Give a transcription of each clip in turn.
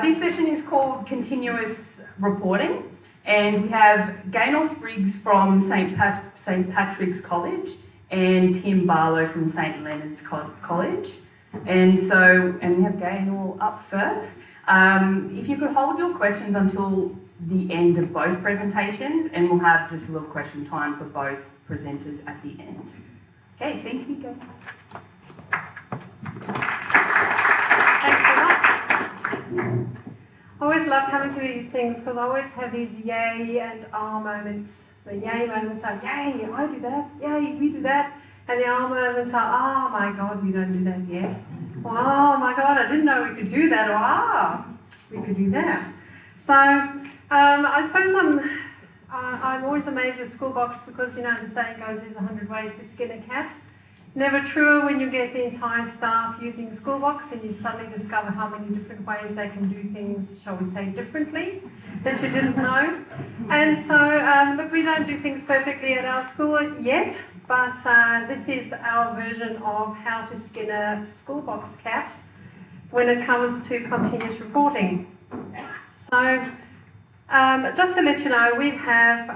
This session is called Continuous Reporting, and we have Gaynor Spriggs from St Patrick's College and Tim Barlow from St Leonard's College. And we have Gaynor up first. If you could hold your questions until the end of both presentations, and we'll have just a little question time for both presenters at the end. Okay, thank you, Gaynor. I always love coming to these things because I always have these yay and ah moments. The yay moments are, yay, I do that, yay, we do that. And the ah moments are, oh my God, we don't do that yet. Or, oh my God, I didn't know we could do that. Or, we could do that. So I suppose I'm always amazed at Schoolbox because, you know, the saying goes, there's 100 ways to skin a cat. Never truer when you get the entire staff using Schoolbox and you suddenly discover how many different ways they can do things, shall we say, differently, that you didn't know. And so, look, we don't do things perfectly at our school yet, but this is our version of how to skin a Schoolbox cat when it comes to continuous reporting. So, just to let you know, we have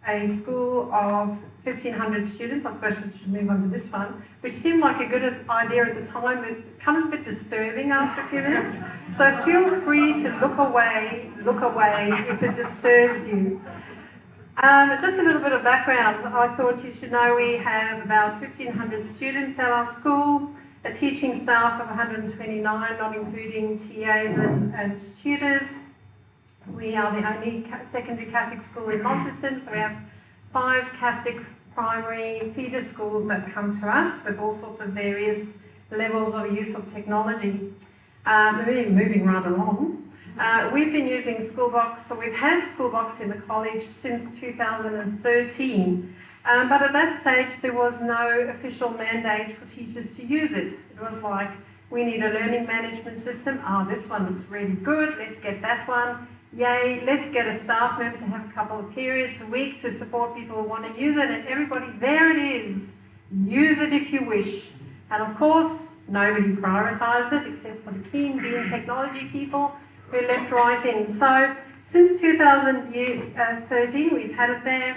a school of 1,500 students. I suppose I should move on to this one, which seemed like a good idea at the time, but it becomes a bit disturbing after a few minutes. So feel free to look away if it disturbs you. Just a little bit of background. I thought you should know we have about 1,500 students at our school, a teaching staff of 129, not including TAs and tutors. We are the only secondary Catholic school in Launceston, so we have 5 Catholic primary feeder schools that come to us with all sorts of various levels of use of technology. Moving right along. We've been using Schoolbox, so we've had Schoolbox in the college since 2013. But at that stage, there was no official mandate for teachers to use it. It was like, we need a learning management system. Oh, this one looks really good. Let's get that one. Yay, let's get a staff member to have a couple of periods a week to support people who want to use it, and everybody, there it is. Use it if you wish. And of course, nobody prioritised it except for the keen being technology people who left right in. So since 2013, we've had it there,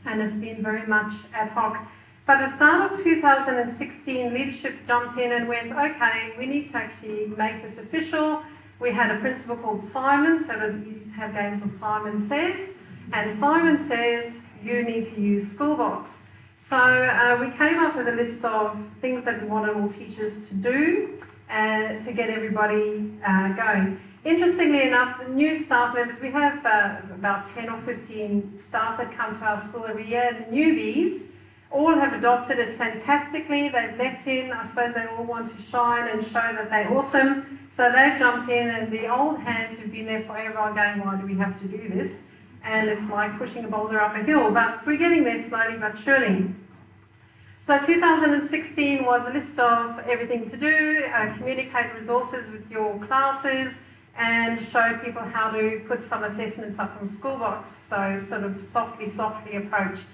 and it's been very much ad hoc. But at the start of 2016, leadership jumped in and went, okay, we need to actually make this official. We had a principle called Simon, so it was easy to have games of Simon Says. And Simon Says, you need to use Schoolbox. So we came up with a list of things that we wanted all teachers to do to get everybody going. Interestingly enough, the new staff members, we have about 10 or 15 staff that come to our school every year. The newbies all have adopted it fantastically. They've leapt in. I suppose they all want to shine and show that they're awesome. So they've jumped in, and the old hands who've been there forever are going, why do we have to do this? And it's like pushing a boulder up a hill, but we're getting there slowly but surely. So 2016 was a list of everything to do, communicate resources with your classes, and show people how to put some assessments up on Schoolbox. So sort of softly approach.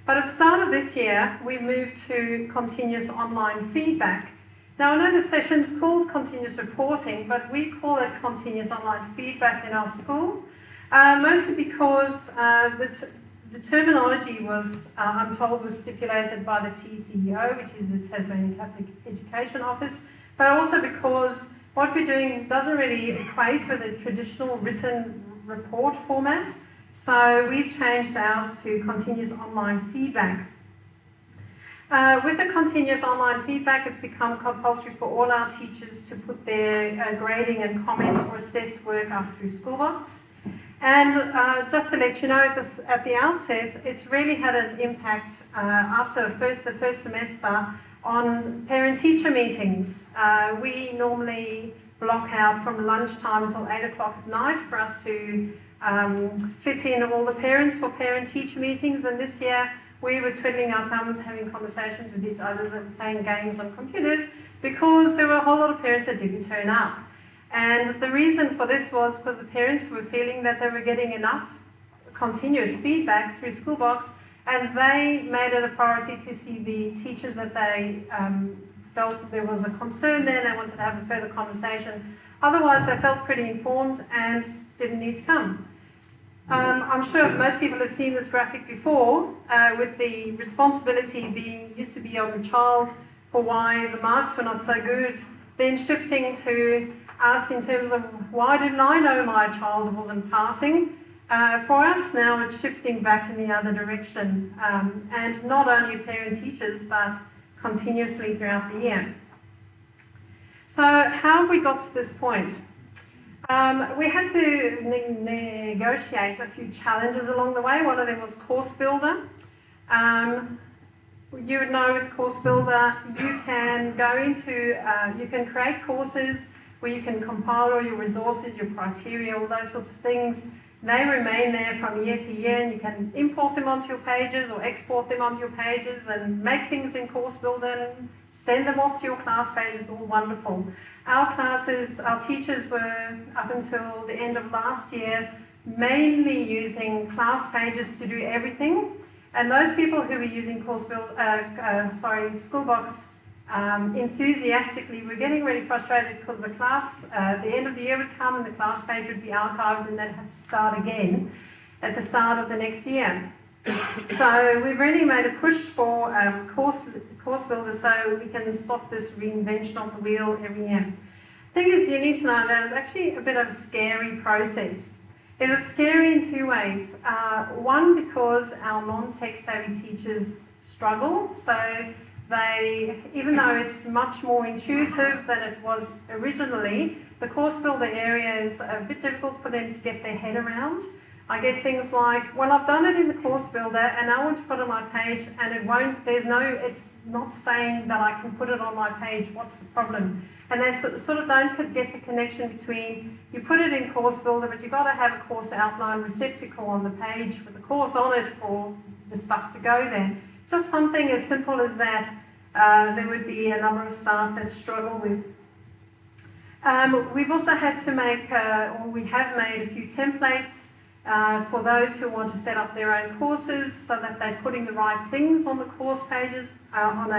But at the start of this year, we moved to continuous online feedback. Now, I know the session's called continuous reporting, but we call it continuous online feedback in our school, mostly because the terminology was, I'm told, was stipulated by the TCEO, which is the Tasmanian Catholic Education Office, but also because what we're doing doesn't really equate with a traditional written report format. So we've changed ours to continuous online feedback. With the continuous online feedback, it's become compulsory for all our teachers to put their grading and comments for assessed work up through Schoolbox. And just to let you know at the outset, it's really had an impact after the first semester on parent-teacher meetings. We normally block out from lunchtime until 8 o'clock at night for us to fit in all the parents for parent-teacher meetings, and this year we were twiddling our thumbs, having conversations with each other and playing games on computers because there were a whole lot of parents that didn't turn up. And the reason for this was because the parents were feeling that they were getting enough continuous feedback through Schoolbox, and they made it a priority to see the teachers that they felt that there was a concern there and they wanted to have a further conversation Otherwise, they felt pretty informed and didn't need to come. I'm sure most people have seen this graphic before, with the responsibility used to be on the child for why the marks were not so good, then shifting to us in terms of why didn't I know my child wasn't passing. For us now it's shifting back in the other direction, and not only parent-teachers but continuously throughout the year. So how have we got to this point? We had to negotiate a few challenges along the way. One of them was Course Builder. You would know with Course Builder, you can go into, you can create courses where you can compile all your resources, your criteria, all those sorts of things. They remain there from year to year, and you can import them onto your pages or export them onto your pages and make things in Course Builder and send them off to your class pages, all wonderful. Our classes, our teachers were, up until the end of last year, mainly using class pages to do everything. And those people who were using Schoolbox enthusiastically were getting really frustrated because the class, the end of the year would come and the class page would be archived and they'd have to start again at the start of the next year. So we've really made a push for course Builder so we can stop this reinvention of the wheel every year. The thing is, you need to know that it's actually a bit of a scary process. It was scary in two ways. One, because our non-tech savvy teachers struggle. So they, even though it's much more intuitive than it was originally, the Course Builder area is a bit difficult for them to get their head around. I get things like, well, I've done it in the Course Builder and I want to put it on my page and it won't, it's not saying that I can put it on my page, what's the problem? And they sort of don't get the connection between, you put it in Course Builder, but you've got to have a course outline receptacle on the page with the course on it for the stuff to go there. Just something as simple as that, there would be a number of staff that struggle with. We've also had to make, or we have made a few templates for those who want to set up their own courses so that they're putting the right things on the course pages, on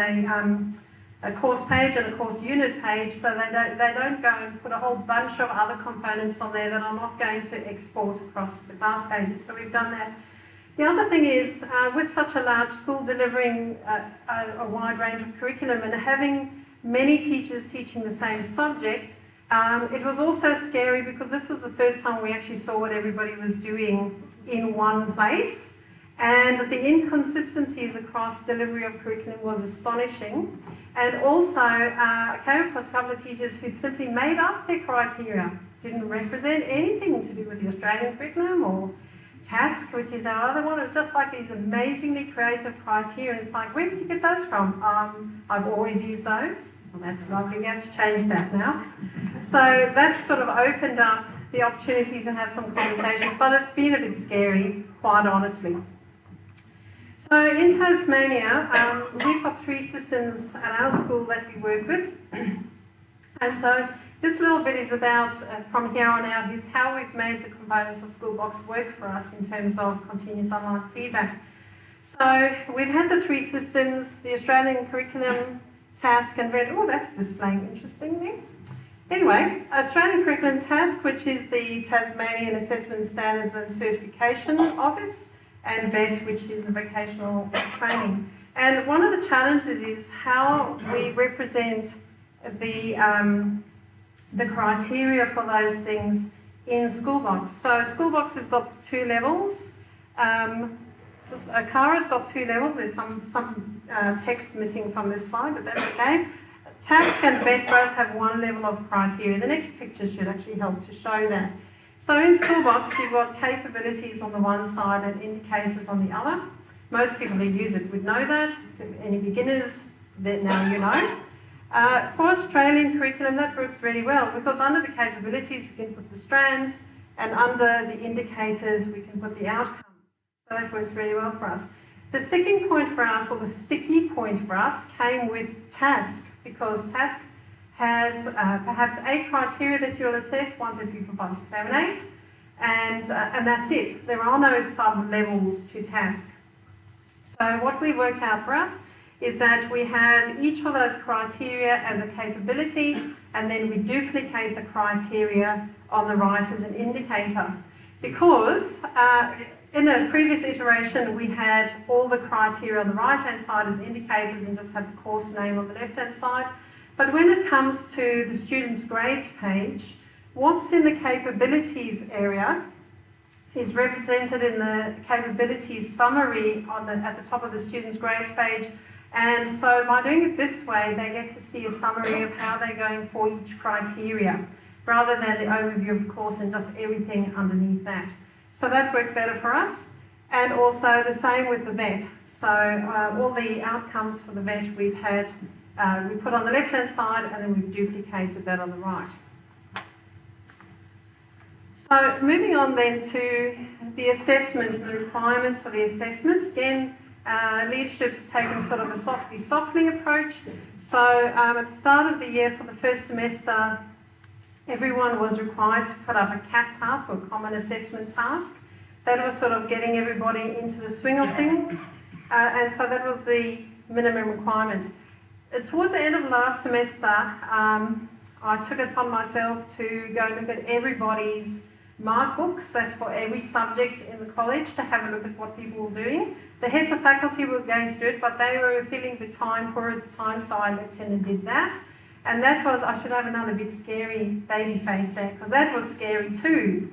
a course page and a course unit page, so they don't go and put a whole bunch of other components on there that are not going to export across the class pages. So we've done that. The other thing is, with such a large school delivering a wide range of curriculum and having many teachers teaching the same subject, it was also scary because this was the first time we actually saw what everybody was doing in one place, and the inconsistencies across delivery of curriculum was astonishing. And also, I came across a couple of teachers who'd simply made up their criteria, didn't represent anything to do with the Australian curriculum or TASC, which is our other one. It was just like these amazingly creative criteria. It's like, where did you get those from? I've always used those. Well, that's lovely. We have to change that now. So that's sort of opened up the opportunities to have some conversations, but it's been a bit scary, quite honestly. So in Tasmania, we've got 3 systems at our school that we work with. And so this little bit is about, from here on out, is how we've made the components of Schoolbox work for us in terms of continuous online feedback. So we've had the 3 systems, the Australian curriculum, TASC and VET. Oh, that's displaying interestingly. Anyway, Australian Curriculum TASC, which is the Tasmanian Assessment Standards and Certification Office, and VET, which is the vocational training. And one of the challenges is how we represent the criteria for those things in Schoolbox. So Schoolbox has got 2 levels. Kara's got 2 levels. There's some text missing from this slide, but that's okay. TASC and VET both have 1 level of criteria. The next picture should actually help to show that. So in Schoolbox, you've got capabilities on the one side and indicators on the other. Most people who use it would know that. If any beginners, then now you know. For Australian curriculum, that works really well because under the capabilities, we can put the strands, and under the indicators, we can put the outcomes. So that works really well for us. The sticking point for us, or the sticky point for us, came with TASC, because TASC has perhaps 8 criteria that you'll assess, 1, 2, 3, 4, 5, 6, 7, 8, and that's it. There are no sub-levels to TASC. So what we worked out for us is that we have each of those criteria as a capability, and then we duplicate the criteria on the right as an indicator. Because in a previous iteration we had all the criteria on the right hand side as indicators and just had the course name on the left hand side. But when it comes to the students' grades page, what's in the capabilities area is represented in the capabilities summary at the top of the students' grades page. And so by doing it this way, they get to see a summary of how they're going for each criteria, rather than the overview of the course and just everything underneath that. So that worked better for us. And also the same with the VET. So all the outcomes for the VET we've had, we put on the left-hand side, and then we've duplicated that on the right. So moving on then to the assessment and the requirements for the assessment. Again, leadership's taken sort of a softly softening approach. So at the start of the year for the first semester, everyone was required to put up a CAT task, or common assessment task. That was sort of getting everybody into the swing of things. And so that was the minimum requirement. Towards the end of last semester, I took it upon myself to go and look at everybody's Markbooks. That's for every subject in the college, to have a look at what people were doing. The heads of faculty were going to do it, but they were feeling a bit time poor at the time, so I looked in and did that. And that was, I should have another big scary baby face there, because that was scary too.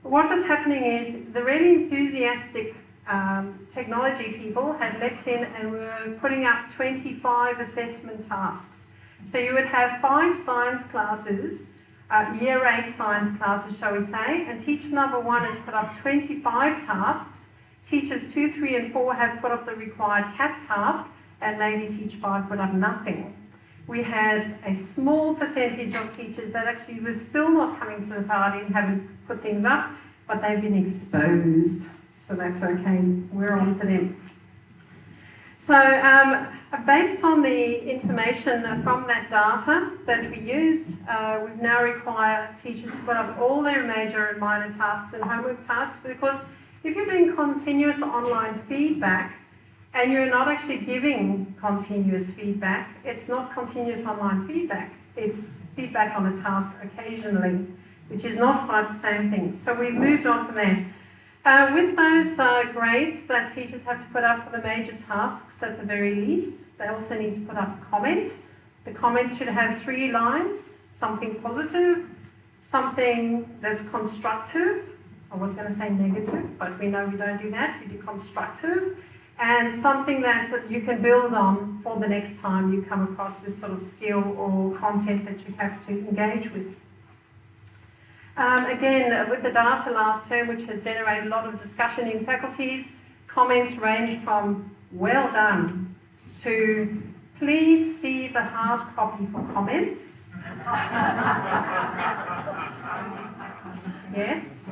What was happening is the really enthusiastic technology people had leapt in and were putting up 25 assessment tasks. So you would have 5 science classes, year 8 science classes, shall we say, and teacher number 1 has put up 25 tasks. Teachers 2, 3 and 4 have put up the required CAT task, and maybe teacher 5 put up nothing. We had a small percentage of teachers that actually were still not coming to the party and haven't put things up, but they've been exposed. So that's okay, we're on to them. So based on the information from that data that we used, we now require teachers to put up all their major and minor tasks and homework tasks, because if you're doing continuous online feedback and you're not actually giving continuous feedback, it's not continuous online feedback, it's feedback on a task occasionally, which is not quite the same thing. So we've moved on from there. With those grades that teachers have to put up for the major tasks at the very least, they also need to put up a comment. The comment should have 3 lines, something positive, something that's constructive. I was going to say negative, but we know we don't do that, we do constructive, and something that you can build on for the next time you come across this sort of skill or content that you have to engage with. Again, with the data last term, which has generated a lot of discussion in faculties, comments ranged from well done to please see the hard copy for comments. Yes.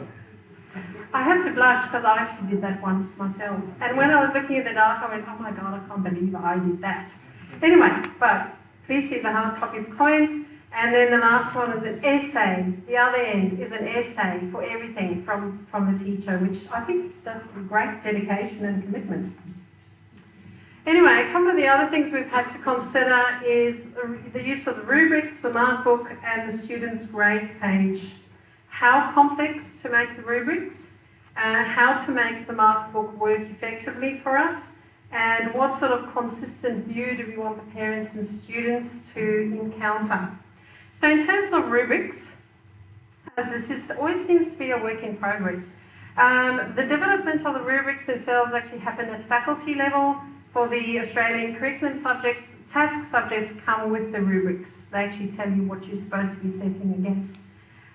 I have to blush because I actually did that once myself. And when I was looking at the data, I went, oh my God, I can't believe I did that. Anyway, but please see the hard copy of comments. And then the last one is an essay. The other end is an essay for everything from the teacher, which I think is just great dedication and commitment. Anyway, a couple of the other things we've had to consider is the use of the rubrics, the Markbook, and the students' grades page. How complex to make the rubrics, how to make the Markbook work effectively for us, and what sort of consistent view do we want the parents and students to encounter. So in terms of rubrics, always seems to be a work in progress. The development of the rubrics themselves actually happen at faculty level. For the Australian curriculum subjects, task subjects come with the rubrics. They actually tell you what you're supposed to be assessing against.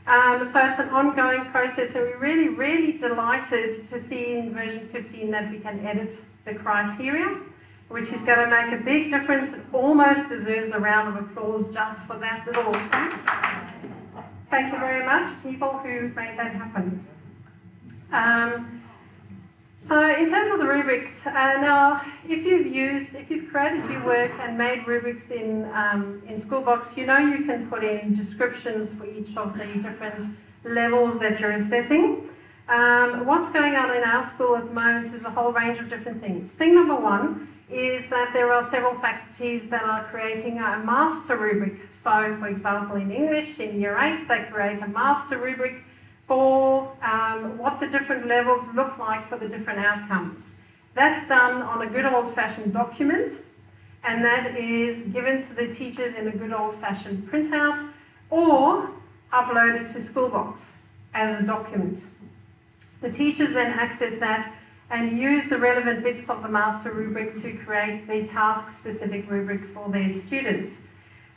So it's an ongoing process, and we're really, really delighted to see in version 15 that we can edit the criteria, which is going to make a big difference. It almost deserves a round of applause just for that little fact. Thank you very much, people who made that happen. So in terms of the rubrics, now if you've created your work and made rubrics in Schoolbox, you know you can put in descriptions for each of the different levels that you're assessing. What's going on in our school at the moment is a whole range of different things. Thing number one is that there are several faculties that are creating a master rubric. So, for example, in English, in Year 8, they create a master rubric for what the different levels look like for the different outcomes. That's done on a good old-fashioned document, and that is given to the teachers in a good old-fashioned printout, or uploaded to Schoolbox as a document. The teachers then access that and use the relevant bits of the master rubric to create the task-specific rubric for their students.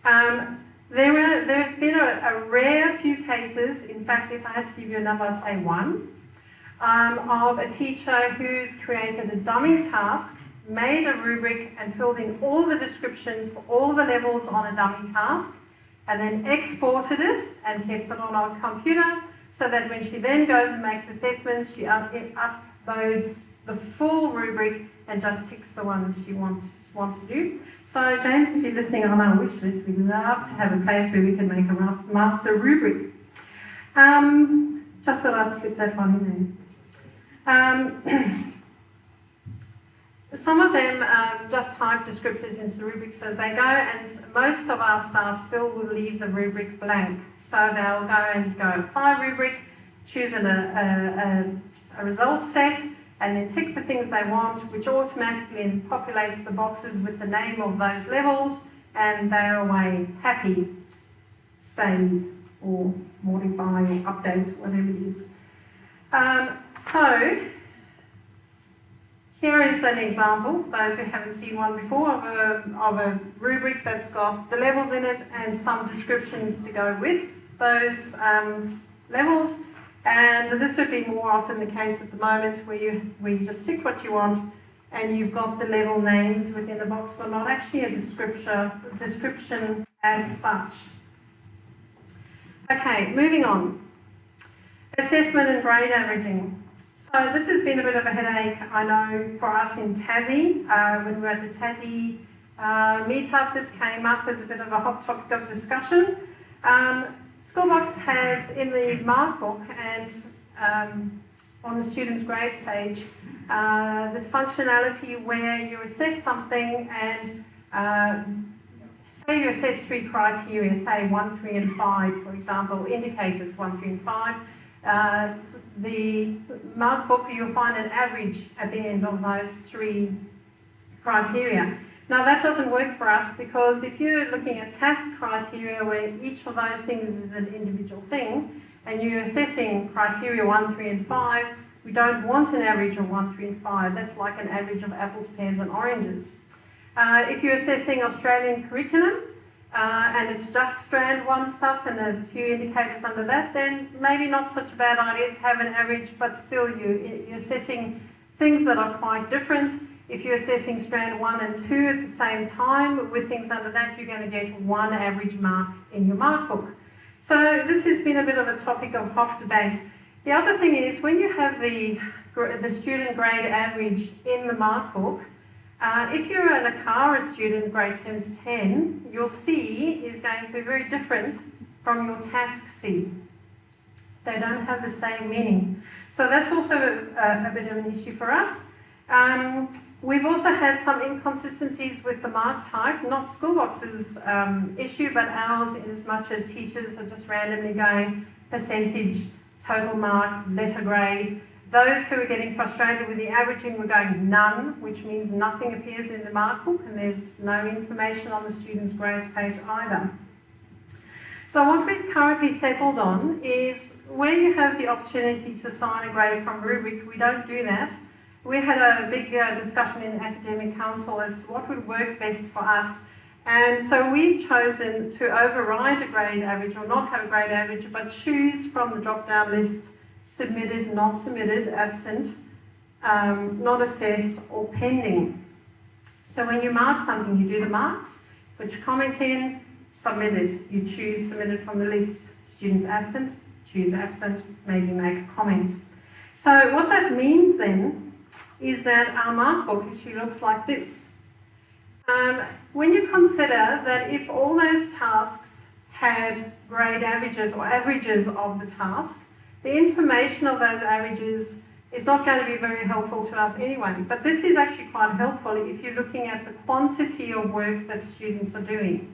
There's been a rare few cases, in fact, if I had to give you a number, I'd say one, of a teacher who's created a dummy task, made a rubric and filled in all the descriptions for all the levels on a dummy task, and then exported it and kept it on our computer, so that when she then goes and makes assessments, she uploads the full rubric and just ticks the ones she wants to do. So James, if you're listening on our wish list, we'd love to have a place where we can make a master rubric. Just thought I'd slip that one in there. Some of them just type descriptors into the rubrics as they go, and most of our staff still will leave the rubric blank. So they'll go and apply rubric, choose a result set, and then tick the things they want, which automatically populates the boxes with the name of those levels, and they're away happy. Save or modify or update, whatever it is. So here is an example, those who haven't seen one before, of a rubric that's got the levels in it and some descriptions to go with those levels. And this would be more often the case at the moment, where you just tick what you want and you've got the level names within the box, but not actually a description as such. Okay, moving on. Assessment and grade averaging. So this has been a bit of a headache, I know, for us in Tassie. When we were at the Tassie Meetup, this came up as a bit of a hot topic of discussion. Schoolbox has in the Markbook and on the students' grades page this functionality where you assess something and say you assess 3 criteria, say 1, 3 and 5, for example, indicators 1, 3 and 5. The Markbook, you'll find an average at the end of those 3 criteria. Now that doesn't work for us, because if you're looking at task criteria where each of those things is an individual thing, and you're assessing criteria 1, 3 and 5, we don't want an average of 1, 3 and 5. That's like an average of apples, pears and oranges. If you're assessing Australian curriculum, and it's just strand 1 stuff and a few indicators under that, then maybe not such a bad idea to have an average, but still you're assessing things that are quite different. If you're assessing strand 1 and 2 at the same time with things under that, you're going to get 1 average mark in your Markbook. So this has been a bit of a topic of hot debate. The other thing is, when you have the student grade average in the Markbook, if you're an ACARA student, grade 7 to 10, your C is going to be very different from your task C. They don't have the same meaning. So that's also a bit of an issue for us. We've also had some inconsistencies with the mark type, not Schoolbox's issue, but ours, in as much as teachers are just randomly going percentage, total mark, letter grade. Those who are getting frustrated with the averaging were going none, which means nothing appears in the Markbook and there's no information on the student's grades page either. So what we've currently settled on is where you have the opportunity to assign a grade from rubric, we don't do that. We had a big discussion in Academic Council as to what would work best for us. And so we've chosen to override a grade average, or not have a grade average, but choose from the drop-down list submitted, not submitted, absent, not assessed, or pending. So when you mark something, you do the marks, put your comment in, submitted. You choose submitted from the list. Students absent, choose absent, maybe make a comment. So what that means then is that our Markbook actually looks like this. When you consider that if all those tasks had grade averages or averages of the task, The information of those averages is not going to be very helpful to us anyway, but this is actually quite helpful if you're looking at the quantity of work that students are doing.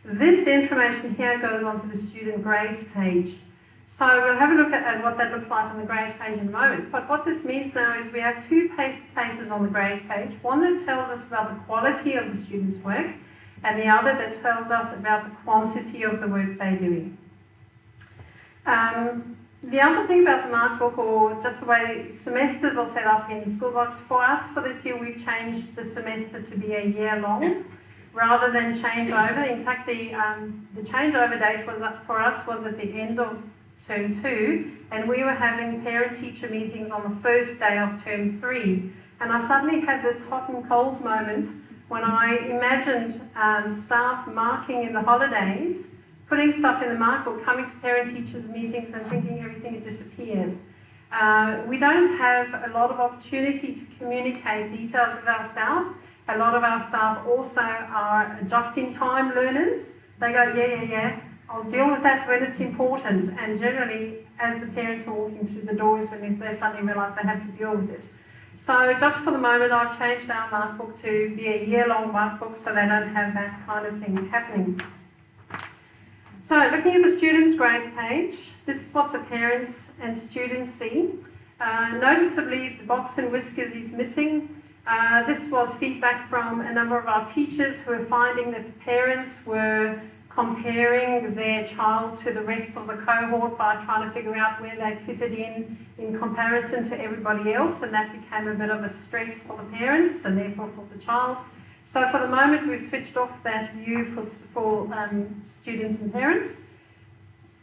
This information here goes onto the student grades page. So we'll have a look at what that looks like on the grades page in a moment. But what this means now is we have two places on the grades page. One that tells us about the quality of the students' work, and the other that tells us about the quantity of the work they're doing. The other thing about the Markbook, or just the way semesters are set up in Schoolbox, for us for this year we've changed the semester to be a year long rather than change over. In fact, the changeover date for us was at the end of term 2, and we were having parent-teacher meetings on the first day of term 3. And I suddenly had this hot and cold moment when I imagined staff marking in the holidays, putting stuff in the Markbook, coming to parent-teachers meetings and thinking everything had disappeared. We don't have a lot of opportunity to communicate details with our staff. A lot of our staff also are just-in-time learners. They go, yeah, I'll deal with that when it's important. And generally, as the parents are walking through the doors, when they suddenly realise they have to deal with it. So just for the moment, I've changed our Markbook to be a year-long Markbook so they don't have that kind of thing happening. So looking at the students' grades page, this is what the parents and students see. Noticeably, the box and whiskers is missing. This was feedback from a number of our teachers who were finding that the parents were comparing their child to the rest of the cohort by trying to figure out where they fitted in comparison to everybody else, and that became a bit of a stress for the parents and therefore for the child. So for the moment we've switched off that view for students and parents.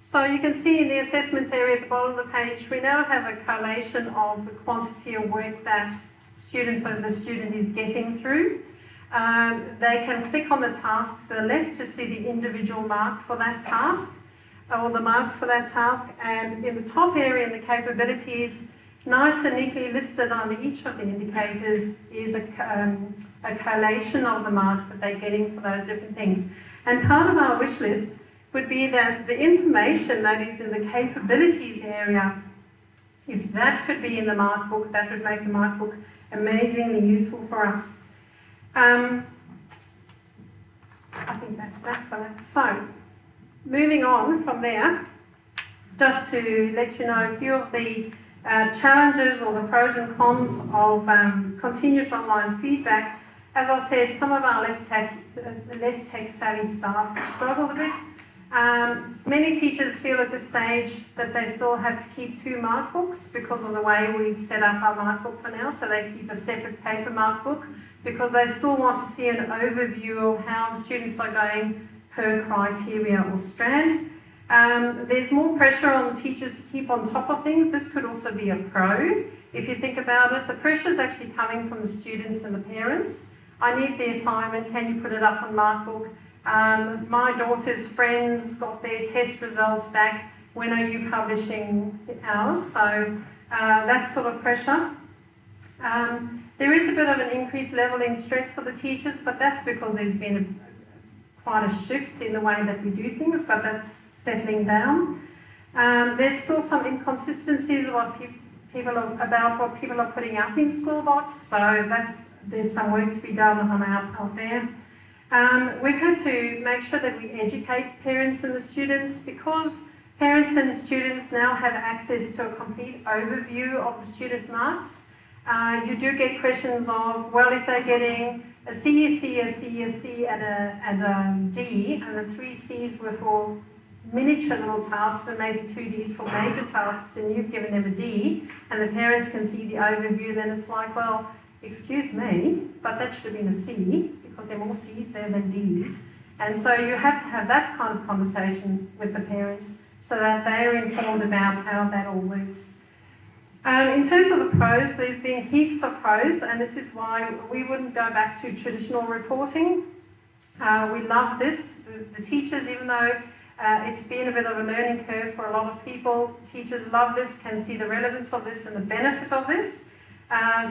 So you can see in the assessments area at the bottom of the page, we now have a collation of the quantity of work that the student is getting through. They can click on the task to the left to see the individual mark for that task, or the marks for that task, and in the top area in the capabilities, nice and neatly listed under each of the indicators is a collation of the marks that they're getting for those different things. And part of our wish list would be that the information that is in the capabilities area, if that could be in the Markbook, that would make the Markbook amazingly useful for us. I think that's that for that. So, moving on from there, just to let you know a few of the challenges or the pros and cons of continuous online feedback. As I said, some of our less tech-savvy staff struggled a bit. Many teachers feel at this stage that they still have to keep 2 Markbooks because of the way we've set up our Markbook for now, so they keep a separate paper Markbook because they still want to see an overview of how the students are going per criteria or strand. There's more pressure on the teachers to keep on top of things. This could also be a pro. If you think about it, the pressure is actually coming from the students and the parents. I need the assignment, can you put it up on Markbook? My daughter's friends got their test results back, when are you publishing ours? So that sort of pressure. There is a bit of an increased level in stress for the teachers, but that's because there's been quite a shift in the way that we do things, but that's settling down. There's still some inconsistencies about what people are putting up in Schoolbox, so there's some work to be done on out there. We've had to make sure that we educate parents and the students, because parents and students now have access to a complete overview of the student marks. You do get questions of, well, if they're getting a C, a C, a C, a C, and a D, and the 3 Cs were for miniature little tasks and maybe 2 Ds for major tasks, and you've given them a D, and the parents can see the overview, then it's like, well, excuse me, but that should have been a C, because there are more C's there than D's. And so you have to have that kind of conversation with the parents so that they're informed about how that all works. In terms of the pros, there have been heaps of pros, and this is why we wouldn't go back to traditional reporting. We love this. The teachers, even though it's been a bit of a learning curve for a lot of people, teachers love this, can see the relevance of this and the benefit of this.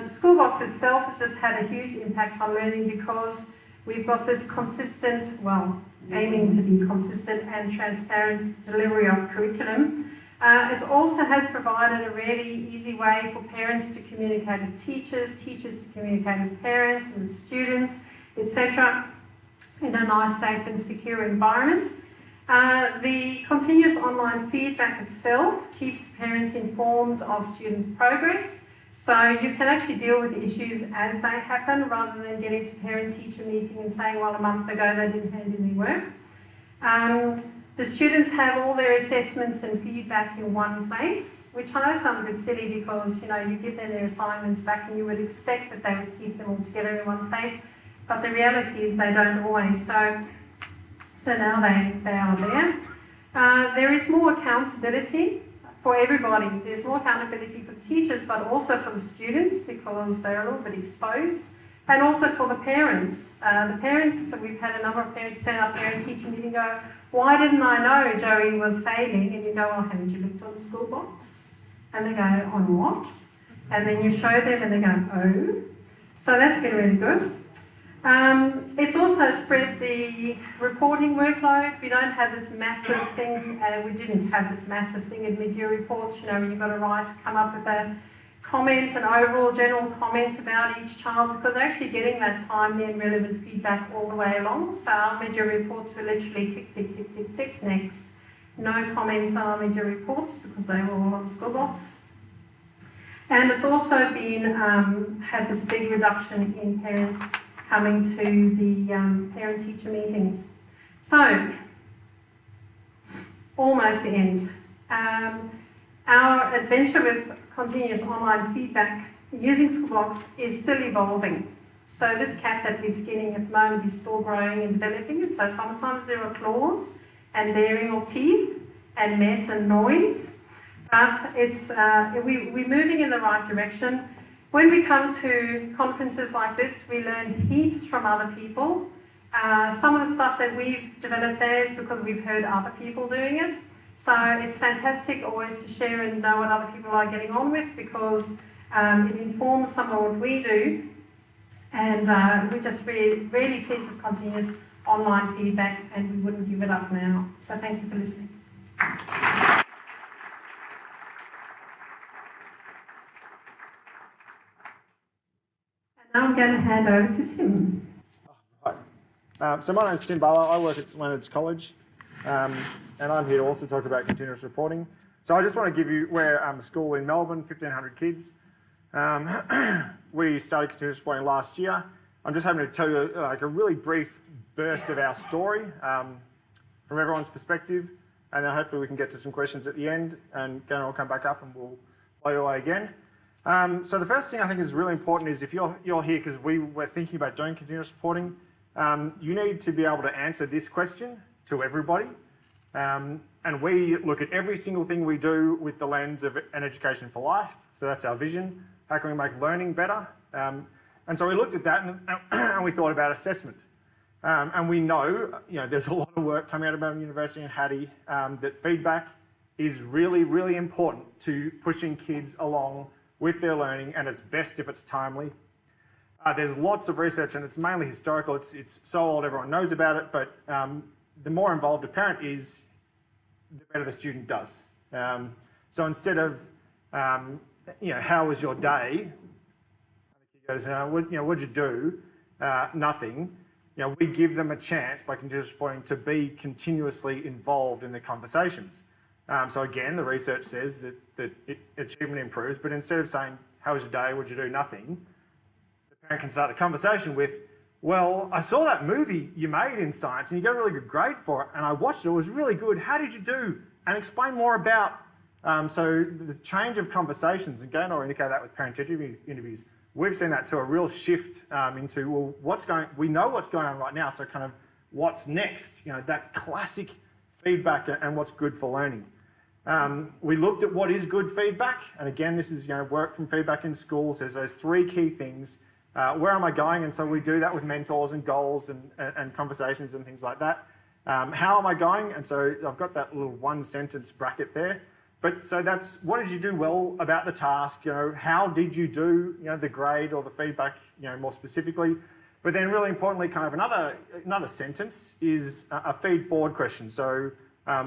Schoolbox itself has just had a huge impact on learning because we've got this consistent, well, aiming to be consistent and transparent delivery of curriculum. It also has provided a really easy way for parents to communicate with teachers, teachers to communicate with parents and with students, etc., in a nice, safe and secure environment. The continuous online feedback itself keeps parents informed of student progress, so you can actually deal with issues as they happen rather than getting to parent-teacher meeting and saying, well, a month ago they didn't hand in their work. The students have all their assessments and feedback in one place, which I know sounds a bit silly because, you know, you give them their assignments back and you would expect that they would keep them all together in one place, but the reality is they don't always. So now they are there. There is more accountability for everybody. There's more accountability for the teachers, but also for the students because they're a little bit exposed, and also for the parents. We've had a number of parents turn up parent-teacher meeting and go, why didn't I know Joey was failing? And you go, well, haven't you looked on the Schoolbox? And they go, on what? And then you show them and they go, oh. So that's been really good. It's also spread the reporting workload. We don't have this massive thing, we didn't have this massive thing in mid-year reports, you know, where you've got to come up with a comment, an overall general comment about each child, because they're actually getting that timely and relevant feedback all the way along. So our mid-year reports were literally tick, tick, tick, tick, tick, next. No comments on our mid-year reports because they were all on Schoolbox. And it's also been, had this big reduction in parents coming to the parent-teacher meetings. So, almost the end. Our adventure with continuous online feedback using Schoolbox is still evolving. So this cat that we're skinning at the moment is still growing and developing it. So sometimes there are claws and baring of teeth and mess and noise. But it's we're moving in the right direction. When we come to conferences like this, we learn heaps from other people. Some of the stuff that we've developed there is because we've heard other people doing it. So it's fantastic always to share and know what other people are getting on with because it informs some of what we do. And we're just really pleased with continuous online feedback and we wouldn't give it up now. So thank you for listening. Now I'm going to hand over to Tim. So my name's Tim Barlow. I work at Leonard's College, and I'm here to also talk about continuous reporting. So I just want to give you, we're a school in Melbourne, 1,500 kids. We started continuous reporting last year. I'm just hoping to tell you like a really brief burst of our story from everyone's perspective, and then hopefully we can get to some questions at the end, and Gunnar will come back up and we'll blow you away again. So the first thing I think is really important is if you're here because we were thinking about doing continuous reporting, you need to be able to answer this question to everybody. And we look at every single thing we do with the lens of an education for life. So that's our vision. How can we make learning better? And so we looked at that and we thought about assessment. And we know, there's a lot of work coming out of Melbourne University and Hattie that feedback is really, really important to pushing kids along with their learning, and it's best if it's timely. There's lots of research, and it's mainly historical. It's so old everyone knows about it, but the more involved a parent is, the better the student does. So instead of, how was your day? The kid goes, what'd you do? Nothing. We give them a chance by continuous reporting to be continuously involved in the conversations. So again, the research says that achievement improves, but instead of saying, how was your day, what'd you do, nothing, the parent can start the conversation with, well, I saw that movie you made in science and you got a really good grade for it, and I watched it, it was really good, how did you do? And explain more about, so the change of conversations, and Gaynor indicated that with parent interviews, we've seen that to a real shift into, well, we know what's going on right now, so kind of what's next, that classic feedback and what's good for learning. We looked at what is good feedback, and again, this is work from feedback in schools. There's those three key things. Where am I going? And so we do that with mentors and goals and conversations and things like that. How am I going? And so I've got that little one sentence bracket there. But so that's, what did you do well about the task? How did you do the grade or the feedback more specifically? But then really importantly, kind of another sentence is a feed forward question. So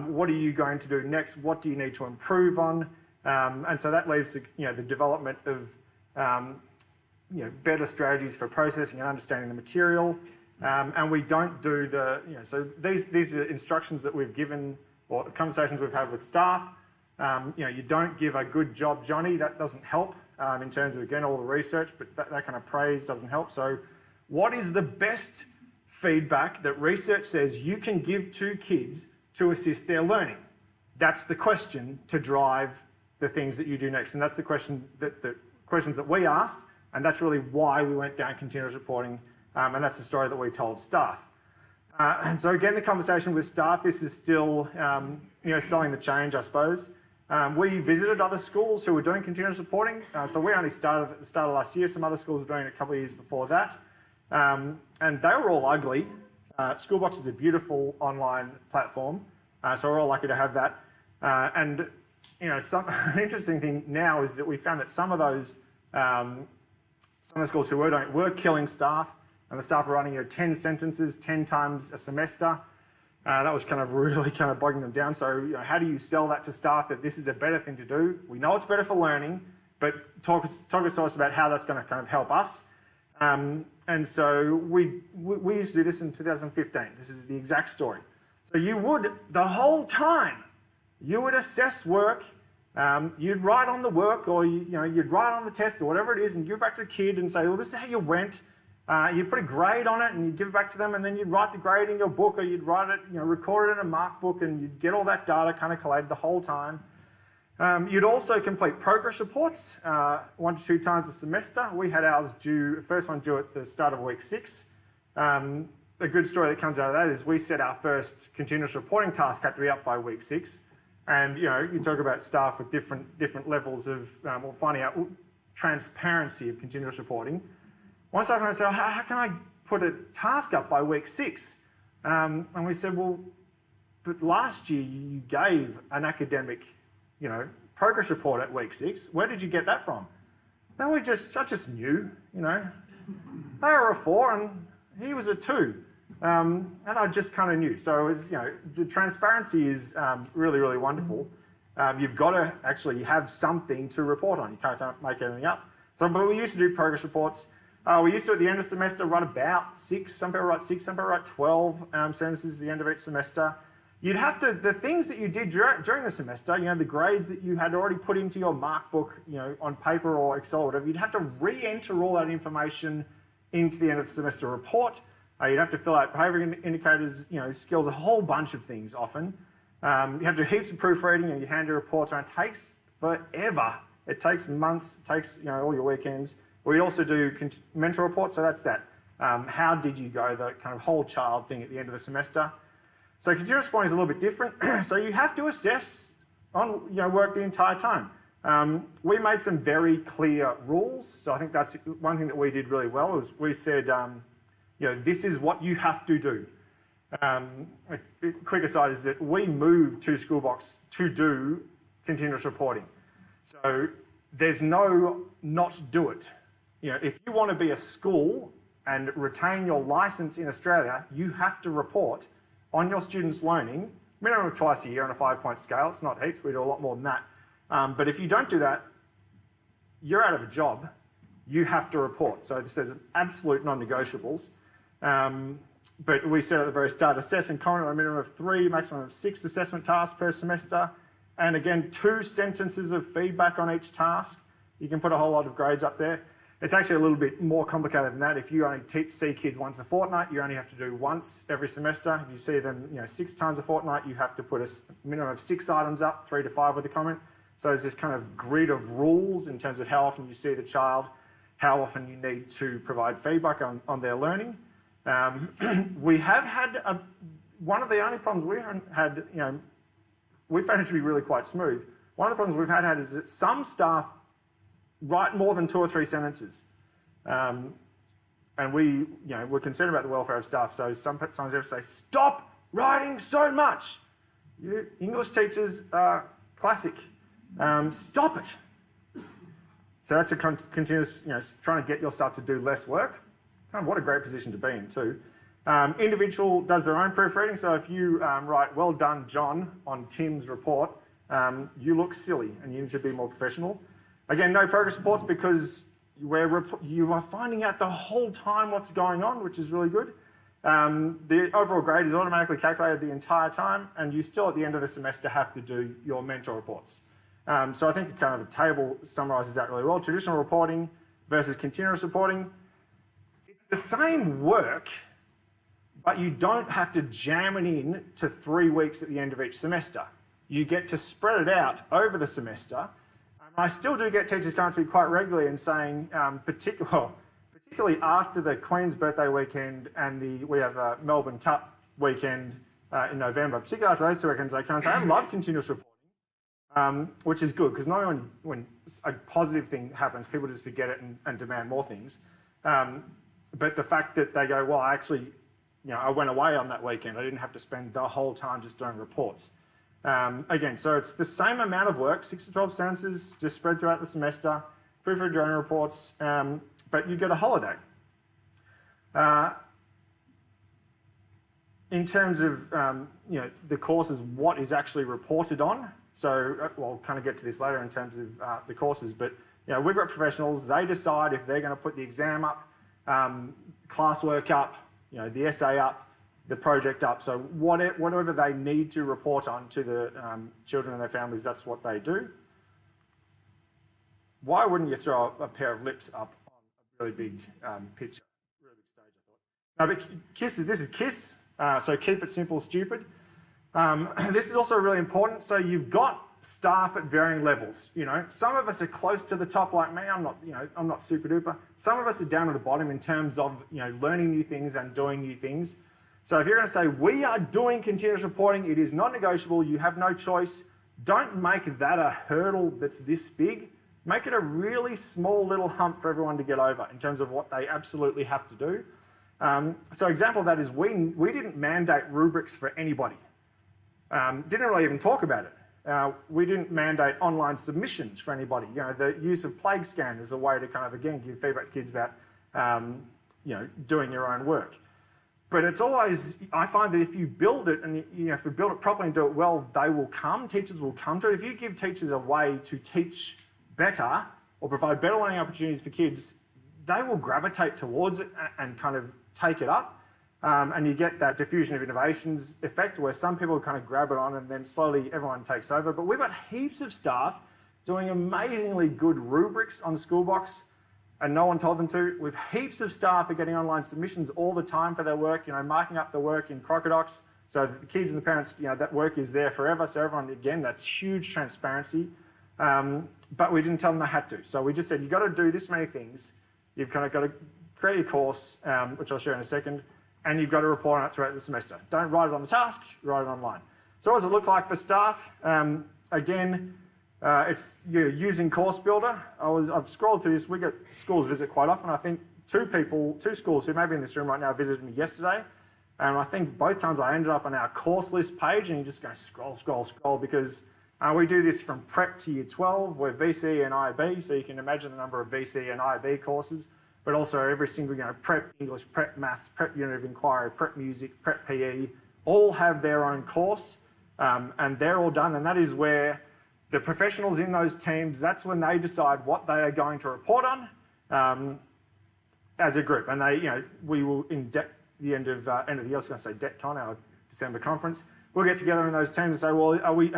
What are you going to do next? What do you need to improve on? And so that leaves the development of better strategies for processing and understanding the material. And we don't do so these are instructions that we've given or conversations we've had with staff. You don't give a good job, Johnny. That doesn't help in terms of, again, all the research, but that kind of praise doesn't help. So what is the best feedback that research says you can give to kids to assist their learning? That's the question to drive the things that you do next. And that's the question the questions that we asked, and that's really why we went down continuous reporting, and that's the story that we told staff. And so again, the conversation with staff, this is still selling the change, I suppose. We visited other schools who were doing continuous reporting. So we only started at the start of last year. Some other schools were doing it a couple of years before that. And they were all ugly. Schoolbox is a beautiful online platform. So we're all lucky to have that. And an interesting thing now is that we found that some of those schools who were doing it were killing staff, and the staff were running 10 sentences 10 times a semester. That was really bogging them down. So how do you sell that to staff that this is a better thing to do? We know it's better for learning, but talk to us about how that's going to help us. And so we used to do this in 2015. This is the exact story. So you would, the whole time, you would assess work, you'd write on the work, or you'd write on the test or whatever it is, and give it back to the kid and say, well, this is how you went. You'd put a grade on it and you'd give it back to them, and then you'd write the grade in your book, or you'd write it, record it in a Markbook, and you'd get all that data collated the whole time. You'd also complete progress reports 1 to 2 times a semester. We had ours due, first one due at the start of week 6. A good story that comes out of that is we said our first continuous reporting task had to be up by week 6. And you talk about staff with different levels of finding out transparency of continuous reporting. One staff member said, oh, how can I put a task up by week 6? And we said, well, but last year you gave an academic, progress report at week 6. Where did you get that from? No, I just knew, They were a 4 and he was a 2. And I just kind of knew. So it was, the transparency is really, really wonderful. You've got to actually have something to report on. You can't make anything up. So, but we used to do progress reports. We used to, at the end of the semester, write about 6. Some people write 6, some people write 12 sentences at the end of each semester. You'd have to, the things that you did during the semester, the grades that you had already put into your Markbook, on paper or Excel or whatever, you'd have to re-enter all that information into the end of the semester report. You'd have to fill out behaviour indicators, skills, a whole bunch of things often. You have to do heaps of proofreading, and you hand your reports around. It takes forever. It takes months. It takes all your weekends. We also do mentor reports, so that's that. How did you go? The kind of whole child thing at the end of the semester. So continuous reporting is a little bit different. So you have to assess on work the entire time. We made some very clear rules. So I think that's one thing that we did really well. Was we said, this is what you have to do. A quick aside is that we moved to Schoolbox to do continuous reporting. So there's no not do it. If you want to be a school and retain your license in Australia, you have to report on your students' learning, minimum of twice a year on a 5-point scale. It's not heaps, we do a lot more than that. But if you don't do that, you're out of a job. You have to report. So this says absolute non-negotiables. But we said at the very start, assess and comment on a minimum of 3, maximum of 6 assessment tasks per semester. And again, 2 sentences of feedback on each task. You can put a whole lot of grades up there. It's actually a little bit more complicated than that. If you only see kids once a fortnight, you only have to do once every semester. If you see them 6 times a fortnight, you have to put a minimum of 6 items up, 3 to 5 with a comment. So there's this kind of grid of rules in terms of how often you see the child, how often you need to provide feedback on their learning. We have had one of the only problems we haven't had, we found it to be really quite smooth. One of the problems we've had is that some staff write more than 2 or 3 sentences. And we're concerned about the welfare of staff, so sometimes we have to say, stop writing so much. You English teachers are classic. Stop it. So that's a continuous, trying to get your staff to do less work. What a great position to be in too. Individual does their own proofreading, so if you write, "Well done, John," on Tim's report, you look silly and you need to be more professional. Again, no progress reports because you are finding out the whole time what's going on, which is really good. The overall grade is automatically calculated the entire time, and you still at the end of the semester have to do your mentor reports. So I think kind of a table summarises that really well. Traditional reporting versus continuous reporting. It's the same work, but you don't have to jam it in to 3 weeks at the end of each semester. You get to spread it out over the semester. I still do get teachers coming to me quite regularly and saying, particularly after the Queen's birthday weekend and we have a Melbourne Cup weekend in November, particularly after those 2 weekends, they come and say, "I love continuous reporting," which is good because normally when a positive thing happens, people just forget it and demand more things. But the fact that they go, "Well, actually, I went away on that weekend. I didn't have to spend the whole time just doing reports." Again, so it's the same amount of work, 6 to 12 sentences, just spread throughout the semester, proofread your own reports, but you get a holiday. In terms of the courses, what is actually reported on, so we'll kind of get to this later in terms of the courses, but we've got professionals, they decide if they're going to put the exam up, classwork up, the essay up, the project up. So whatever they need to report on to the children and their families, that's what they do. Why wouldn't you throw a pair of lips up on a really big picture, really big stage, I thought. Now, but this is KISS, so keep it simple, stupid. This is also really important. So you've got staff at varying levels. Some of us are close to the top like me. I'm not super duper. Some of us are down at the bottom in terms of learning new things and doing new things. So if you're going to say, "We are doing continuous reporting, it is non-negotiable, you have no choice," don't make that a hurdle that's this big. Make it a really small little hump for everyone to get over in terms of what they absolutely have to do. So example of that is we didn't mandate rubrics for anybody. Didn't really even talk about it. We didn't mandate online submissions for anybody. The use of plague scan is a way to kind of, again, give feedback to kids about, doing your own work. But it's always, I find that if you build it and if you build it properly and do it well, teachers will come to it. If you give teachers a way to teach better or provide better learning opportunities for kids, they will gravitate towards it and kind of take it up. And you get that diffusion of innovations effect where some people kind of grab it on and then slowly everyone takes over. But we've got heaps of staff doing amazingly good rubrics on Schoolbox and no one told them to. With heaps of staff are getting online submissions all the time for their work, marking up the work in Crocodocs so that the kids and the parents, that work is there forever. So everyone, again, that's huge transparency. But we didn't tell them they had to. So we just said, you've got to do this many things. You've kind of got to create your course, which I'll share in a second, and you've got to report on it throughout the semester. Don't write it on the task, write it online. So what does it look like for staff? Again, it's using Course Builder. I've scrolled through this. We get schools visit quite often. I think two schools who may be in this room right now visited me yesterday. And I think both times I ended up on our course list page and you just go scroll, scroll, scroll because we do this from prep to year 12. We're VC and IB, so you can imagine the number of VC and IB courses, but also every single, prep English, prep maths, prep unit of inquiry, prep music, prep PE, all have their own course and they're all done. And that is where the professionals in those teams, that's when they decide what they are going to report on as a group. And we will, the end of the year, I was going to say DETCON, our December conference, we'll get together in those teams and say, well,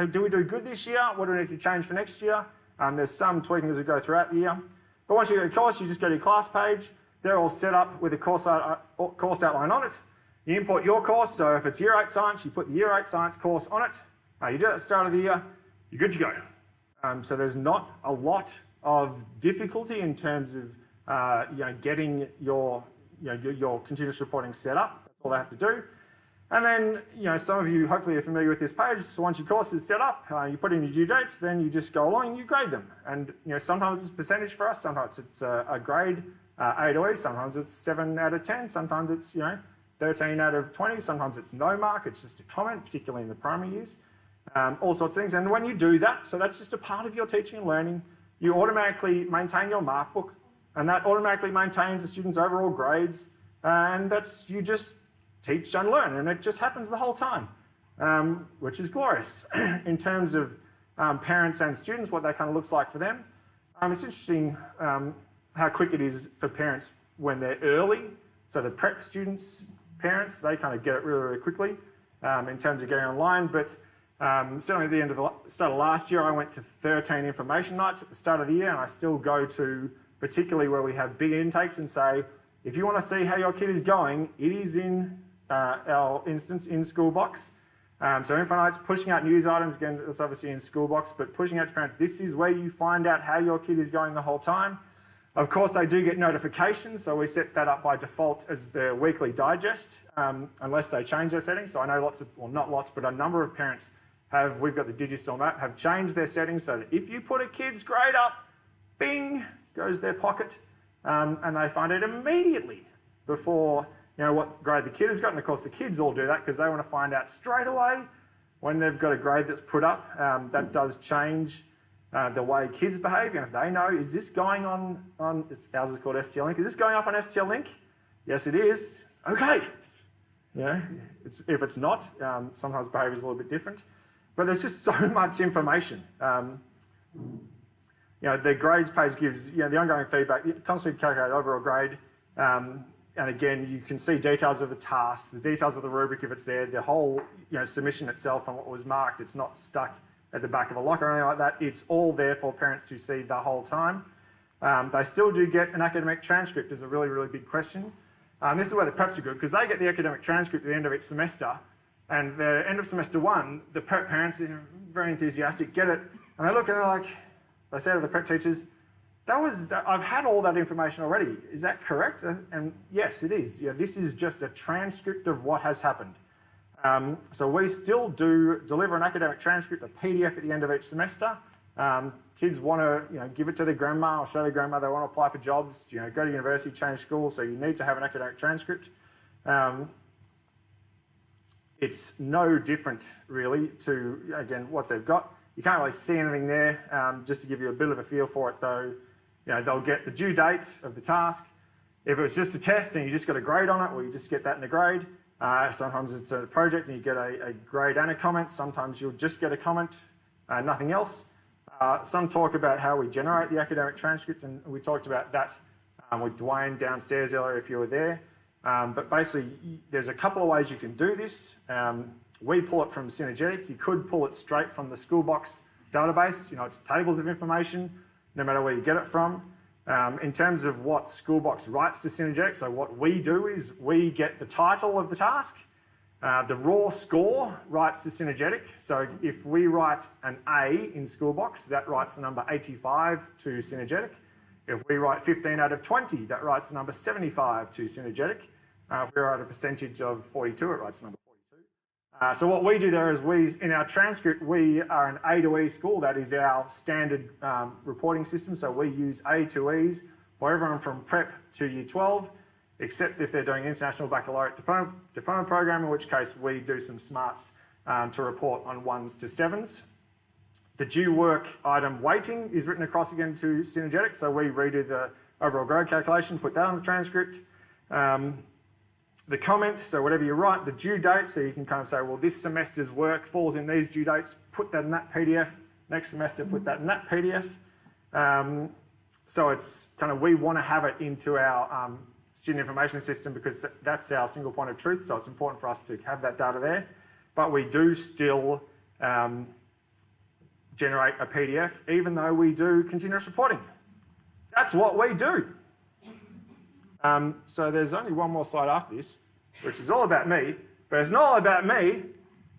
do we do good this year? What do we need to change for next year? There's some tweaking as we go throughout the year. But once you get a course, you just go to your class page. They're all set up with a course outline on it. You import your course. So if it's Year 8 Science, you put the Year 8 Science course on it. You do it at the start of the year, you're good to go. So there's not a lot of difficulty in terms of getting your continuous reporting set up. That's all they have to do. And then some of you hopefully are familiar with this page. So once your course is set up, you put in your due dates, then you just go along and you grade them. And sometimes it's a percentage for us, sometimes it's a grade A to E, sometimes it's 7 out of 10, sometimes it's 13 out of 20, sometimes it's no mark, it's just a comment, particularly in the primary years. All sorts of things. And when you do that, so that's just a part of your teaching and learning, you automatically maintain your Markbook, and that automatically maintains the students' overall grades. And that's, you just teach and learn, and it just happens the whole time, which is glorious. In terms of parents and students, what that kind of looks like for them, it's interesting how quick it is for parents when they're early. So the prep students, parents, they kind of get it really, really quickly in terms of getting online. But certainly at the end of the start of last year, I went to 13 information nights at the start of the year, and I still go to, particularly where we have big intakes, and say, if you want to see how your kid is going, it is in our instance in Schoolbox. So info nights, pushing out news items, again, it's obviously in Schoolbox, but pushing out to parents, this is where you find out how your kid is going the whole time. Of course, they do get notifications, so we set that up by default as their weekly digest, unless they change their settings. So I know lots of, well, not lots, but a number of parents have, we've got the Digistore map, have changed their settings so that if you put a kid's grade up, bing, goes their pocket, and they find it immediately before, you know, what grade the kid has got. And of course, the kids all do that because they want to find out straight away when they've got a grade that's put up. That does change the way kids behave. You know, they know, is this going on ours is called STL Link. Is this going up on STL Link? Yes, it is. Okay. You know, if it's not, sometimes behaviour is a little bit different. But there's just so much information. You know, the grades page gives, you know, the ongoing feedback, constantly calculate overall grade. And again, you can see details of the tasks, the details of the rubric if it's there, the whole, you know, submission itself and what was marked. It's not stuck at the back of a locker or anything like that. It's all there for parents to see the whole time. They still do get an academic transcript is a really, really big question. This is where the preps are good because they get the academic transcript at the end of each semester. And the end of semester one, the prep parents are very enthusiastic, get it, and they look and they're like, they say to the prep teachers, I've had all that information already. Is that correct? And yes, it is. Yeah, this is just a transcript of what has happened. So we still do deliver an academic transcript, a PDF at the end of each semester. Kids want to, you know, give it to their grandma or show their grandma they want to apply for jobs, you know, go to university, change school, so you need to have an academic transcript. It's no different really to, again, what they've got. You can't really see anything there. Just to give you a bit of a feel for it though, you know, they'll get the due date of the task. If it was just a test and you just got a grade on it, well, you just get that in a grade. Sometimes it's a project and you get a grade and a comment. Sometimes you'll just get a comment, nothing else. Some talk about how we generate the academic transcript, and we talked about that with Dwayne downstairs earlier if you were there. But basically, there's a couple of ways you can do this. We pull it from Synergetic. You could pull it straight from the Schoolbox database. You know, it's tables of information, no matter where you get it from. In terms of what Schoolbox writes to Synergetic, so what we do is we get the title of the task. The raw score writes to Synergetic. So if we write an A in Schoolbox, that writes the number 85 to Synergetic. If we write 15 out of 20, that writes the number 75 to Synergetic. If we write a percentage of 42, it writes the number 42. So what we do there is in our transcript, we are an A to E school. That is our standard reporting system. So we use A to E's for everyone from prep to year 12, except if they're doing international baccalaureate diploma program, in which case we do some smarts to report on 1s to 7s. The due work item weighting is written across again to Synergetic, so we redo the overall grade calculation, put that on the transcript. The comment, so whatever you write, the due date, so you can kind of say, well, this semester's work falls in these due dates, put that in that PDF. Next semester, put that in that PDF. So it's kind of, we want to have it into our student information system because that's our single point of truth, so it's important for us to have that data there. But we do still generate a PDF, even though we do continuous reporting. That's what we do. So there's only one more slide after this, which is all about me, but it's not all about me,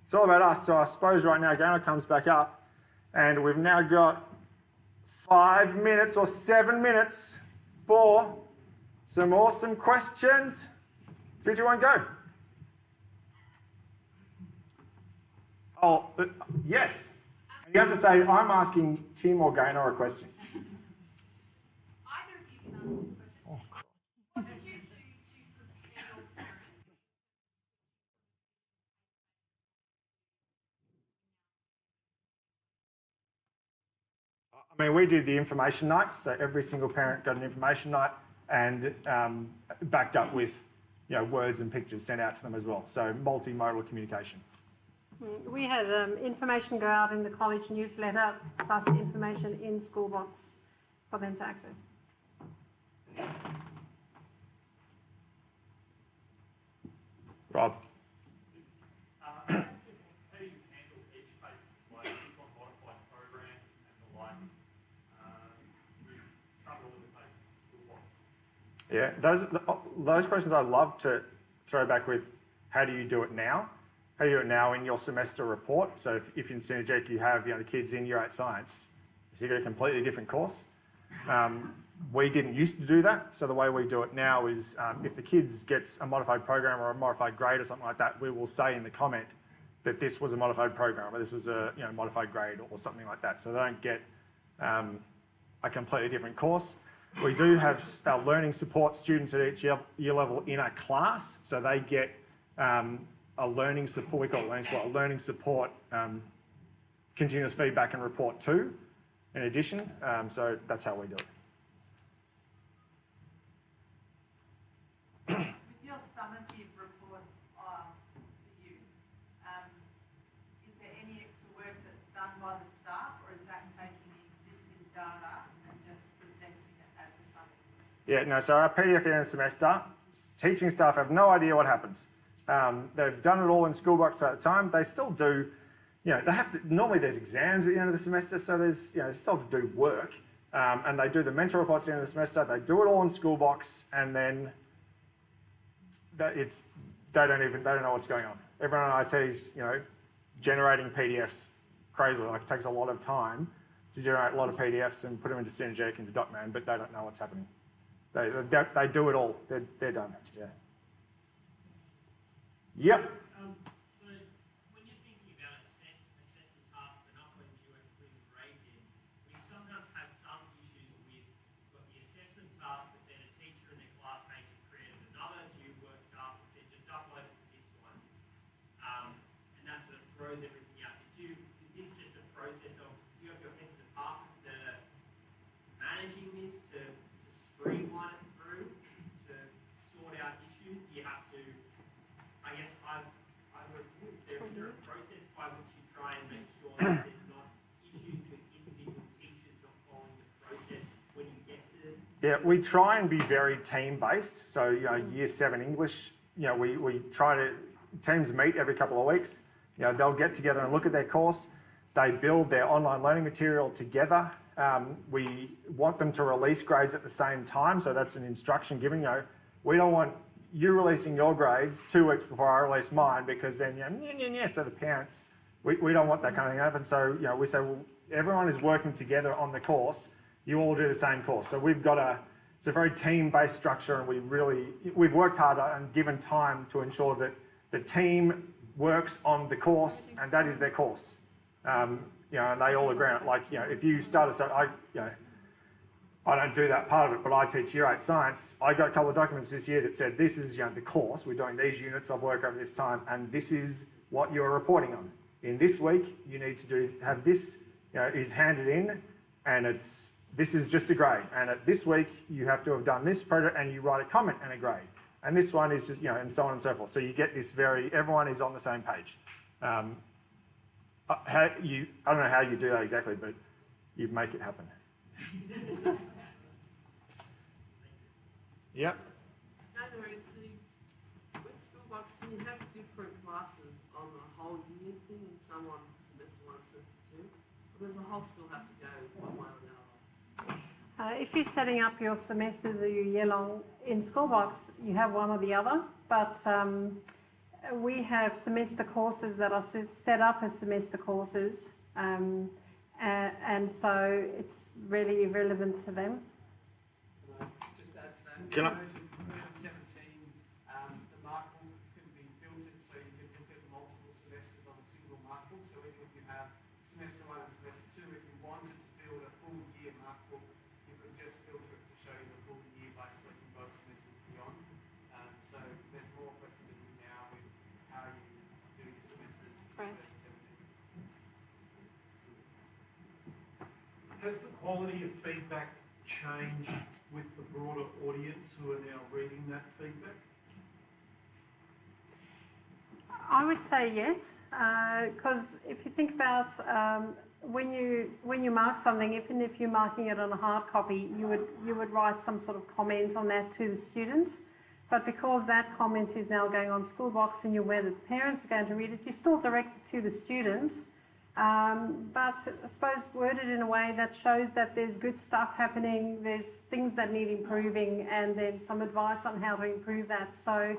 it's all about us. So I suppose right now Gaynor comes back up, and we've now got 5 minutes or 7 minutes for some awesome questions. 3, 2, 1, go. Oh, yes. You have to say, I'm asking Tim or Gaynor a question. Either of you can answer this question. Oh, What did you do to prepare your parents? I mean, we did the information nights, so every single parent got an information night and backed up with words and pictures sent out to them as well. So multimodal communication. We had information go out in the college newsletter plus information in Schoolbox for them to access. Rob. How do you handle edge cases like on modified programs and the like with trouble with Schoolbox? Yeah, those questions I love to throw back with, how do you do it now? How do you do it now in your semester report? So if in Synergetic you have the kids in Year 8 Science, so you get a completely different course. We didn't used to do that, so the way we do it now is if the kids gets a modified program or a modified grade or something like that, we will say in the comment that this was a modified program or this was a modified grade or something like that, so they don't get a completely different course. We do have our learning support students at each year level in a class, so they get a learning support, we call it learning support, a learning support continuous feedback and report too, in addition, so that's how we do it. With your summative report for you, is there any extra work that's done by the staff, or is that taking existing data and just presenting it as a summary? Yeah, no, so our PDF at the end of the semester, teaching staff have no idea what happens. They've done it all in Schoolbox at the time. They still do, they have to, normally there's exams at the end of the semester, so there's, they still have to do work. And they do the mentor reports at the end of the semester. They do it all in Schoolbox, and then they don't know what's going on. Everyone in IT is, generating PDFs crazily. Like, it takes a lot of time to generate a lot of PDFs and put them into Synergetic, into DocMan, but they don't know what's happening. They do it all. They're done. Yeah. Yep. So when you're thinking about assessment tasks and uploading due and putting grades in, we've sometimes had some issues with you've got the assessment task, but then a teacher and their classmate has created another due work task that said just upload it to this one, and that sort of throws everything out. Is this just a process of, do you have your heads of department that are managing this to streamline it through, to sort out issues? Do you have to, I guess, is there a process by which you try and make sure that there's not issues with individual teachers not following the process when you get to? Yeah, we try and be very team-based. So, Year 7 English, we try to, teams meet every couple of weeks. They'll get together and look at their course. They build their online learning material together. We want them to release grades at the same time, so that's an instruction given. We don't want you releasing your grades 2 weeks before I release mine, because then, so the parents, we don't want that kind of thing to happen. So, we say, well, everyone is working together on the course. You all do the same course. So we've got it's a very team-based structure, and we've worked hard and given time to ensure that the team works on the course, and that is their course. And they all agree on it. Like, if you start I don't do that part of it, but I teach Year 8 Science. I got a couple of documents this year that said, this is the course, we're doing these units of work over this time, and this is what you're reporting on. In this week, you need to have this, is handed in, and this is just a grade. And at this week, you have to have done this project, and you write a comment and a grade. And this one is just, and so on and so forth. So you get this everyone is on the same page. I don't know how you do that exactly, but you make it happen. Yep. With Schoolbox, can you have different classes on the whole year thing, and some on semester 1, semester 2? Or does the whole school have to go one way or the other? If you're setting up your semesters or your year long in Schoolbox, you have one or the other, but we have semester courses that are set up as semester courses, and so it's really irrelevant to them. Just add to that. Can I? Version 17, the Markbook can be filtered, so you can look at multiple semesters on a single Markbook. So even if you have semester 1 and semester 2, if you wanted to build a full year Markbook, you could just filter it to show you the full year by selecting both semesters beyond. So there's more flexibility now with how you do your semesters in Right. version 17. Has the quality of feedback changed with the broader audience who are now reading that feedback? I would say yes, because if you think about when you mark something, even if you're marking it on a hard copy, you would write some sort of comment on that to the student. But because that comment is now going on Schoolbox and you're aware that the parents are going to read it, you still direct it to the student. But I suppose worded in a way that shows that there's good stuff happening, there's things that need improving, and then some advice on how to improve that. So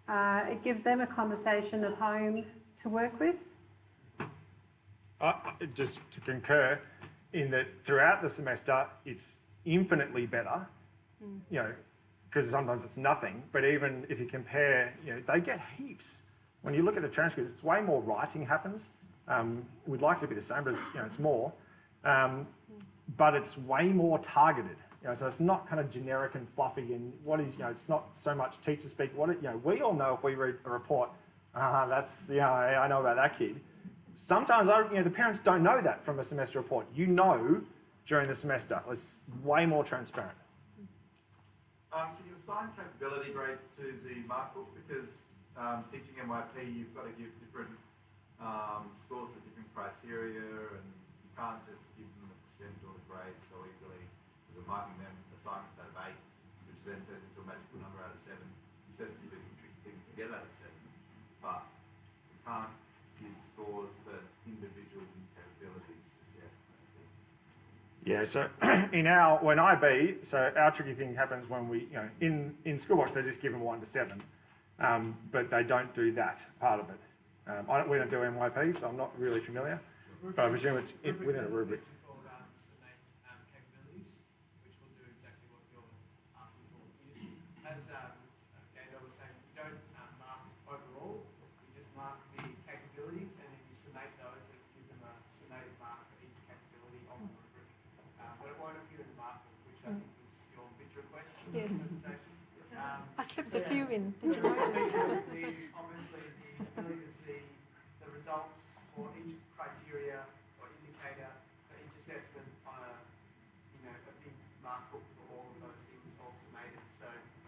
it gives them a conversation at home to work with. Just to concur in that throughout the semester, it's infinitely better, you know, because sometimes it's nothing, but even if you compare, you know, they get heaps. When you look at the transcript, it's way more writing happens. We'd like it to be the same, but it's, you know, it's more. But it's way more targeted. You know, so it's not kind of generic and fluffy and what is, you know, it's not so much teacher speak. What it, you know, we all know if we read a report, that's, you know, I know about that kid. Sometimes, you know, the parents don't know that from a semester report. You know during the semester. It's way more transparent. Can you assign capability grades to the Markbook? Because teaching MYP, you've got to give different scores for different criteria, and you can't just give them a percent or a grade so easily, because we're marking them assignments out of 8, which then turns into a magical number out of 7. You said it's a bit tricky thing to get out of 7, but you can't give scores for individual capabilities just yet. Yeah, so when IB, so our tricky thing happens when we, you know, in Schoolbox, they just give them 1 to 7, but they don't do that part of it. We don't do MYP, so I'm not really familiar, but I presume it's within a rubric. Capabilities, which will do exactly what you're asking for. As Gabriel was saying, you don't mark overall, you just mark the capabilities, and then you summate those and give them a summated mark for each capability on the rubric. But it won't appear in the Markbook, which I think was your big request for the presentation. I slipped a few in, did you notice? Obviously, the ability to see the results for each criteria or indicator for each assessment on a, you know, a big Markbook for all of those things all summated. So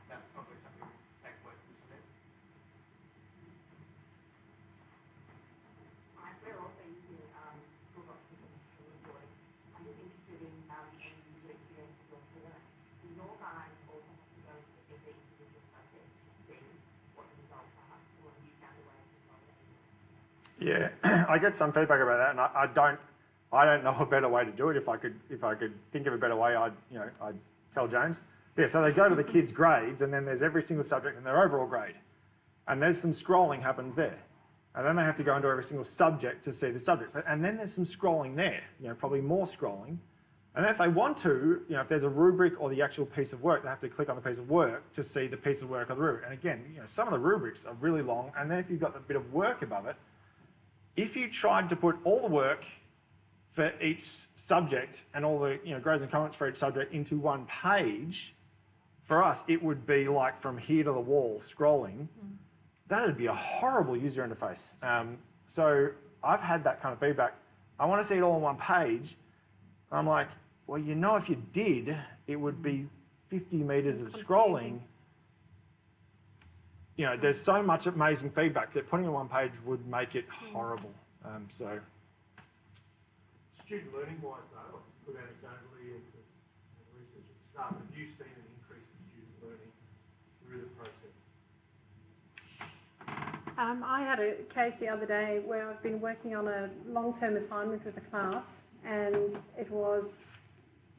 that's probably something to take away from cement. We're also using Schoolbox for reporting. I'm just interested in end user experience of your parents. Do your guys also have to go into every individual subject to see what the results are, or have you found a way of consolidating? Yeah, I get some feedback about that, and I don't know a better way to do it. If I could think of a better way, I'd tell James. Yeah, so they go to the kids' grades, and then there's every single subject and their overall grade, and there's some scrolling happens there, and then they have to go into every single subject to see the subject, and then there's some scrolling there. You know, probably more scrolling, and then if they want to, you know, if there's a rubric or the actual piece of work, they have to click on the piece of work to see the piece of work of the rubric. And again, you know, some of the rubrics are really long, and then if you've got the bit of work above it. If you tried to put all the work for each subject and all the, you know, grades and comments for each subject into one page, for us it would be like from here to the wall scrolling. That would be a horrible user interface. So I've had that kind of feedback. I want to see it all on one page. I'm like, well, you know, if you did, it would be 50 meters of scrolling. You know, there's so much amazing feedback that putting it on one page would make it horrible. So, Student learning wise though, put anecdotally into research at the start, have you seen an increase in student learning through the process? I had a case the other day where I've been working on a long-term assignment with a class, and it was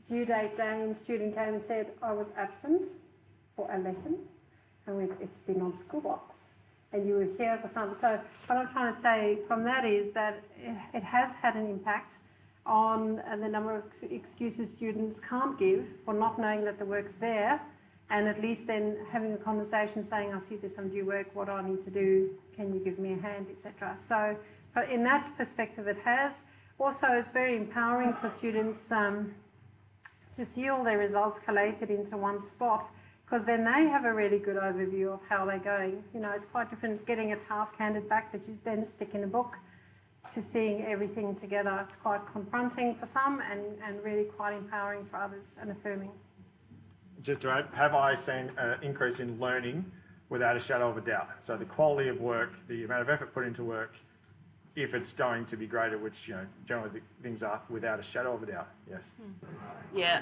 due date day, and student came and said, I was absent for a lesson. And it's been on Schoolbox, and you were here for something. So what I'm trying to say from that is that it has had an impact on the number of excuses students can't give for not knowing that the work's there, and at least then having a conversation saying, I see there's some due work, what do I need to do, can you give me a hand, etc. So but in that perspective it has. Also it's very empowering for students to see all their results collated into one spot, because then they have a really good overview of how they're going. You know, it's quite different getting a task handed back that you then stick in a book to seeing everything together. It's quite confronting for some and really quite empowering for others and affirming. Just to add, have I seen an increase in learning without a shadow of a doubt. So the quality of work, the amount of effort put into work, if it's going to be greater, which generally things are, without a shadow of a doubt. Yes. Yeah.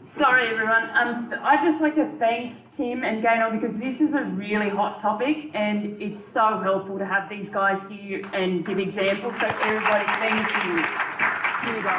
Sorry, everyone. I'd just like to thank Tim and Gaynor because this is a really hot topic and it's so helpful to have these guys here and give examples. So everybody, thank you. Here we go.